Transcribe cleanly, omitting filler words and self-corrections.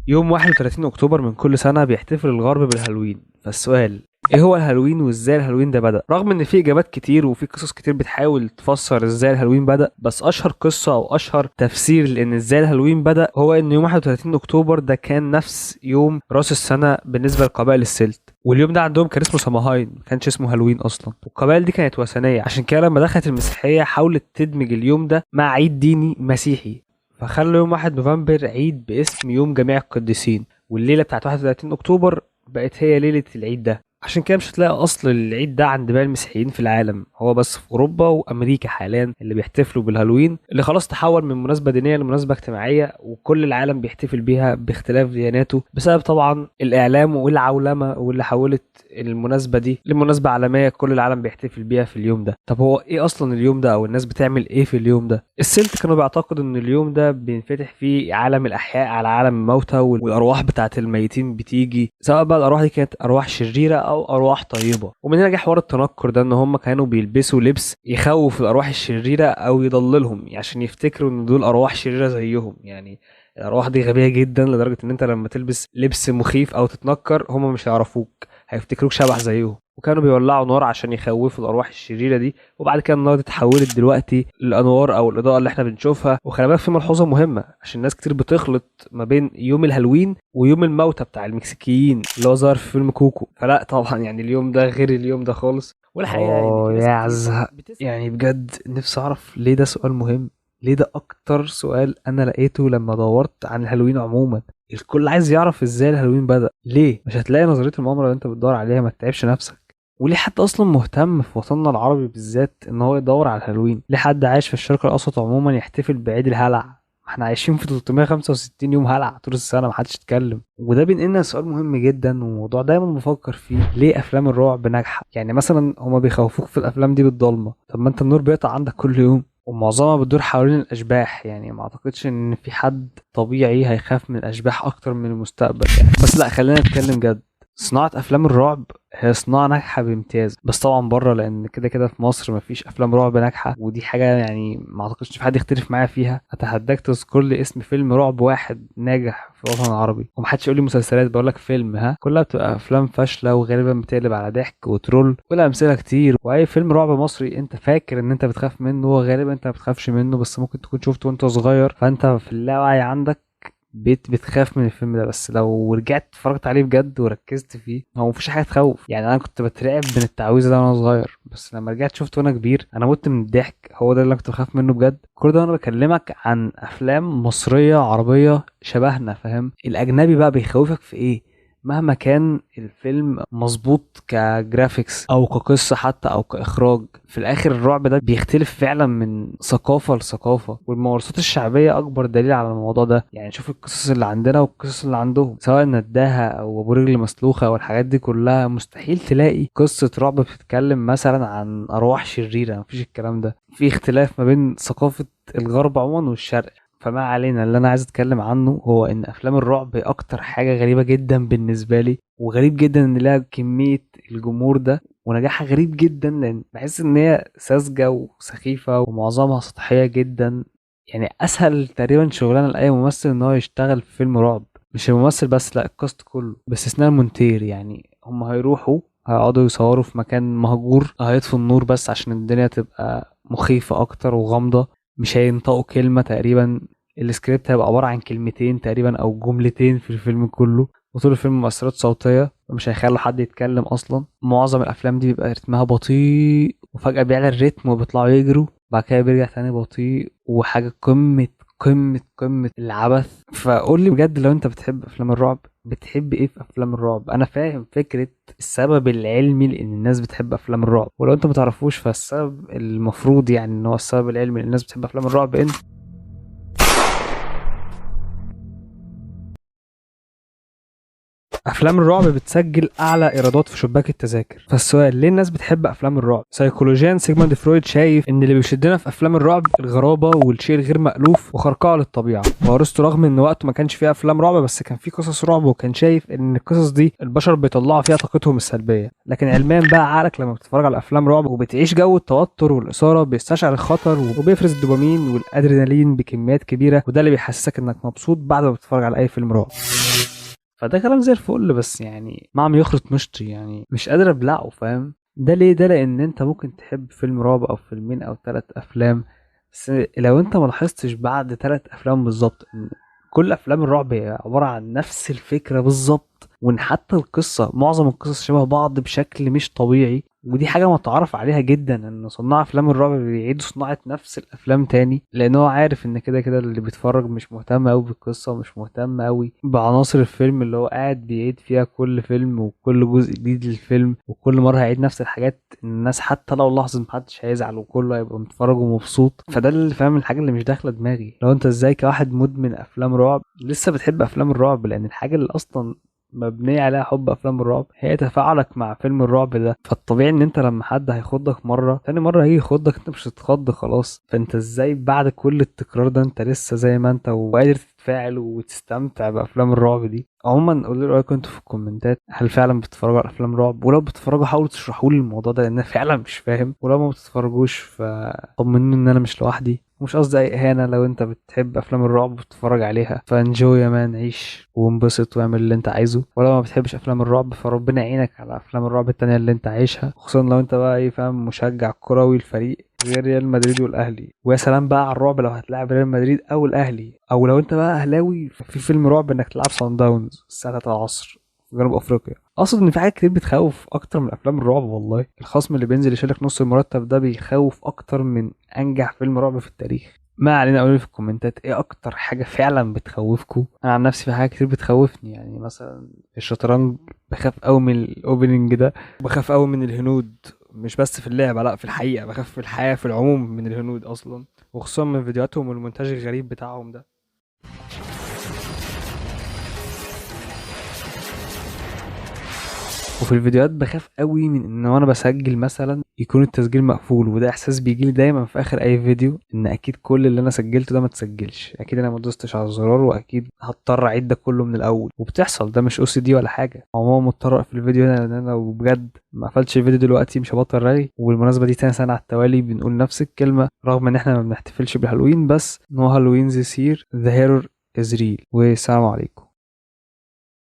يوم 31 أكتوبر من كل سنة بيحتفل الغرب بالهالوين. فالسؤال، ايه هو الهالوين وازاي الهالوين ده بدأ؟ رغم ان في اجابات كتير وفي قصص كتير بتحاول تفسر ازاي الهالوين بدأ، بس اشهر قصة او اشهر تفسير لان ازاي الهالوين بدأ هو ان يوم 31 أكتوبر ده كان نفس يوم راس السنة بالنسبة لقبائل السلت، واليوم ده عندهم كان اسمه سماهاين، ما كانش اسمه هالوين اصلا، والقبائل دي كانت وثنية. عشان كده لما دخلت المسيحية حاولت تدمج اليوم ده مع عيد ديني مسيحي، فخلوا يوم 1 نوفمبر عيد باسم يوم جميع القديسين، والليلة بتاعت 31 أكتوبر بقت هي ليلة العيد ده. عشان كده مش هتلاقي أصل العيد ده عند باقي المسيحيين في العالم، هو بس في أوروبا وأمريكا حاليا اللي بيحتفلوا بالهالوين، اللي خلاص تحول من مناسبة دينية لمناسبة اجتماعية، وكل العالم بيحتفل بيها باختلاف دياناته بسبب طبعا الإعلام والعولمة، واللي حولت المناسبة دي لمناسبة عالمية كل العالم بيحتفل بيها في اليوم ده. طب هو ايه اصلا اليوم ده، او الناس بتعمل ايه في اليوم ده؟ السلت كانوا بيعتقدوا ان اليوم ده بينفتح فيه عالم الاحياء على عالم الموتى، والارواح بتاعت الميتين بتيجي، سواء بقى الارواح دي كانت ارواح شريرة او ارواح طيبة. ومن هنا جه حوار التنكر ده، ان هم كانوا بيلبسوا لبس يخوف الارواح الشريرة او يضللهم، يعني عشان يفتكروا ان دول ارواح شريرة زيهم. يعني الارواح دي غبية جدا لدرجة ان انت لما تلبس لبس مخيف او تتنكر هم مش هيعرفوك، هيفتكروك شبح زيهم. وكانوا بيولعوا نار عشان يخوفوا الارواح الشريره دي، وبعد كده النار دي اتحولت دلوقتي للانوار او الاضاءه اللي احنا بنشوفها. وخلي بالك في ملحوظه مهمه، عشان ناس كتير بتخلط ما بين يوم الهالوين ويوم الموتى بتاع المكسيكيين اللي هو ظهر في فيلم كوكو، فلا طبعا يعني اليوم ده غير اليوم ده خالص. والحقيقه ان في ناس يا كتير عزها. بتسأل، يعني بجد نفسي اعرف ليه ده سؤال مهم. ليه ده اكتر سؤال انا لقيته لما دورت عن الهالوين عموما. الكل عايز يعرف ازاي الهالوين بدأ. ليه مش هتلاقي نظرية المؤامرة اللي انت بتدور عليها؟ ما تتعبش نفسك. وليه حد اصلا مهتم في وطننا العربي بالذات ان هو يدور على الهالوين؟ ليه حد عايش في الشرق الاوسط عموما يحتفل بعيد الهلع؟ ما احنا عايشين في 365 يوم هلع طول السنة، محدش يتكلم. وده بينقلنا لسؤال مهم جدا، وموضوع دايما بفكر فيه، ليه افلام الرعب ناجحة؟ يعني مثلا هما بيخوفوك في الافلام دي بالضلمة، طب ما انت النور بيقطع عندك كل يوم، ومعظمها بتدور حوالين الاشباح. يعني ما اعتقدش ان في حد طبيعي هيخاف من الاشباح اكتر من المستقبل يعني. بس لا، خلينا نتكلم جد. صناعة افلام الرعب هي صناعة ناجحة بامتياز، بس طبعا بره، لان كده كده في مصر مفيش افلام رعب ناجحة، ودي حاجة يعني ما اعتقدش في حد يختلف معايا فيها. اتحداك تذكر لي اسم فيلم رعب واحد ناجح في الوطن العربي. ومحدش يقول لي مسلسلات، بقول لك فيلم، ها كلها بتبقى افلام فاشلة وغالبا بتقلب على ضحك وترول، ولا امثلة كتير. واي فيلم رعب مصري انت فاكر ان انت بتخاف منه، هو غالبا انت ما بتخافش منه، بس ممكن تكون شفته وانت صغير، فانت في اللاوعي عندك بتخاف من الفيلم ده. بس لو رجعت اتفرجت عليه بجد وركزت فيه، هو مفيش حاجه تخوف. يعني انا كنت بترعب من التعويذه ده وانا صغير، بس لما رجعت شفته وانا كبير انا مت من الضحك. هو ده اللي انا كنت بخاف منه بجد. كل ده وانا بكلمك عن افلام مصريه عربيه شبهنا، فاهم؟ الاجنبي بقى بيخوفك في ايه؟ مهما كان الفيلم مظبوط كجرافيكس او كقصة حتى او كاخراج، في الاخر الرعب ده بيختلف فعلا من ثقافة لثقافة، والممارسات الشعبية اكبر دليل على الموضوع ده. يعني شوف القصص اللي عندنا والقصص اللي عندهم، سواء نداهة او ابو رجل مسلوخة والحاجات دي كلها، مستحيل تلاقي قصة رعب بتتكلم مثلا عن ارواح شريرة. مفيش الكلام ده. في اختلاف ما بين ثقافة الغرب عموما والشرق. فما علينا، اللي انا عايز اتكلم عنه هو ان افلام الرعب اكتر حاجة غريبة جدا بالنسبة لي، وغريب جدا ان لها كمية الجمهور ده، ونجاحها غريب جدا، لان بحس ان هي ساذجة وسخيفة ومعظمها سطحية جدا. يعني اسهل تقريبا شغلانة لاي ممثل ان هو يشتغل في فيلم رعب، مش الممثل بس، لا الكاست كله باستثناء المونتير. يعني هم هيروحوا هيقعدوا يصوروا في مكان مهجور، هيطفوا النور بس عشان الدنيا تبقى مخيفة اكتر وغامضة، مش هينطقوا كلمة تقريبا. السكريبت هيبقى عبارة عن كلمتين تقريبا أو جملتين في الفيلم كله، وطول الفيلم مؤثرات صوتية، مش هيخلوا حد يتكلم أصلا. معظم الأفلام دي بيبقى رتمها بطيء، وفجأة بيعلى الريتم وبيطلعوا يجروا، بعد كده بيرجع تاني بطيء، وحاجة قمة العبث. فقول لي بجد، لو انت بتحب افلام الرعب، بتحب ايه في افلام الرعب؟ انا فاهم فكرة السبب العلمي لان الناس بتحب افلام الرعب، ولو انت متعرفوش فالسبب المفروض يعني ان هو السبب العلمي لان الناس بتحب افلام الرعب ان افلام الرعب بتسجل اعلى ايرادات في شباك التذاكر. فالسؤال، ليه الناس بتحب افلام الرعب؟ سيكولوجيا سيجموند فرويد شايف ان اللي بيشدنا في افلام الرعب الغرابه والشيء الغير مألوف وخرقها للطبيعه. وارسطو رغم ان وقته ما كانش فيه افلام رعب بس كان فيه قصص رعب، وكان شايف ان القصص دي البشر بيطلعوا فيها طاقتهم السلبيه. لكن علميا بقى عقلك لما بتتفرج على افلام رعب وبتعيش جو التوتر والاثاره بيستشعر الخطر وبيفرز الدوبامين والادرينالين بكميات كبيره، وده اللي بيحسسك انك مبسوط بعد ما بتتفرج على اي فيلم رعب. فده كلام زي الفل، بس يعني معم يخرط مشطي، يعني مش قادر ابلعه، فاهم؟ ده ليه؟ ده لان انت ممكن تحب فيلم رعب او فيلمين او 3 افلام، بس لو انت ما لاحظتش بعد 3 افلام بالظبط ان كل افلام الرعب هي عباره عن نفس الفكره بالظبط، وان حتى القصه معظم القصص شبه بعض بشكل مش طبيعي، ودي حاجه متعارف عليها جدا ان صناع افلام الرعب بيعيدوا صناعه نفس الافلام تاني، لان هو عارف ان كده كده اللي بيتفرج مش مهتم قوي بالقصه ومش مهتم قوي بعناصر الفيلم اللي هو قاعد بيعيد فيها كل فيلم وكل جزء جديد للفيلم، وكل مره هيعيد نفس الحاجات. الناس حتى لو لاحظت محدش هيزعل وكله هيبقى متفرج ومبسوط. فده اللي فاهم الحاجه اللي مش داخله دماغي، لو انت ازاي كواحد مدمن افلام رعب لسه بتحب افلام الرعب، لان الحاجه اللي اصلا مبنية عليها حب افلام الرعب هي تفاعلك مع فيلم الرعب ده. فالطبيعي ان انت لما حد هيخضك مرة تاني مرة هيجي يخضك انت مش هتتخض خلاص. فانت ازاي بعد كل التكرار ده انت لسه زي ما انت وقادر تتفاعل وتستمتع بافلام الرعب دي؟ عموما قولوا لي رايكم انتوا في الكومنتات، هل فعلا بتتفرجوا على افلام رعب؟ ولو بتتفرجوا حاولوا تشرحوا لي الموضوع ده لان انا فعلا مش فاهم. ولو ما بتتفرجوش فطمنوني ان انا مش لوحدي، ومش قصدي اي اهانه لو انت بتحب افلام الرعب وبتتفرج عليها فانجوي يا مان، عيش وانبسط واعمل اللي انت عايزه. ولو ما بتحبش افلام الرعب فربنا يعينك على افلام الرعب التانية اللي انت عايشها، خصوصا لو انت بقى ايه فاهم مشجع كروي الفريق غير ريال مدريد والاهلي. ويا سلام بقى على الرعب لو هتلاعب ريال مدريد او الاهلي، او لو انت بقى اهلاوي في فيلم رعب انك تلعب صن داونز الساعه 3 العصر في جنوب افريقيا. اقصد ان في حاجات كتير بتخوف اكتر من افلام الرعب، والله الخصم اللي بينزل يشيلك نص المرتب ده بيخوف اكتر من انجح فيلم رعب في التاريخ. ما علينا، قولوا لي في الكومنتات ايه اكتر حاجه فعلا بتخوفكم. انا عن نفسي في حاجات كتير بتخوفني، يعني مثلا الشطرنج بخاف قوي من الاوبننج ده، بخاف قوي من الهنود، مش بس في اللعبه لا في الحقيقه بخاف في الحياه في العموم من الهنود اصلا، وخصوصا من فيديوهاتهم والمونتاج الغريب بتاعهم ده. وفي الفيديوهات بخاف قوي من ان وانا بسجل مثلا يكون التسجيل مقفول، وده احساس بيجيلي دايما في اخر اي فيديو ان اكيد كل اللي انا سجلته ده ما تسجلش، اكيد انا ما دوستش على الزرار، واكيد هضطر اعيد ده كله من الاول. وبتحصل، ده مش OCD ولا حاجه، عموما مضطر اقفل الفيديو هنا لان انا لو بجد ما قفلتش الفيديو دلوقتي مش هبطل رغي. وبالمناسبه دي تاني سنه على التوالي بنقول نفس الكلمه رغم ان احنا ما بنحتفلش بالهالوين، بس نو هالوين ذيس يير ذا هيرور از ريل. والسلام عليكم.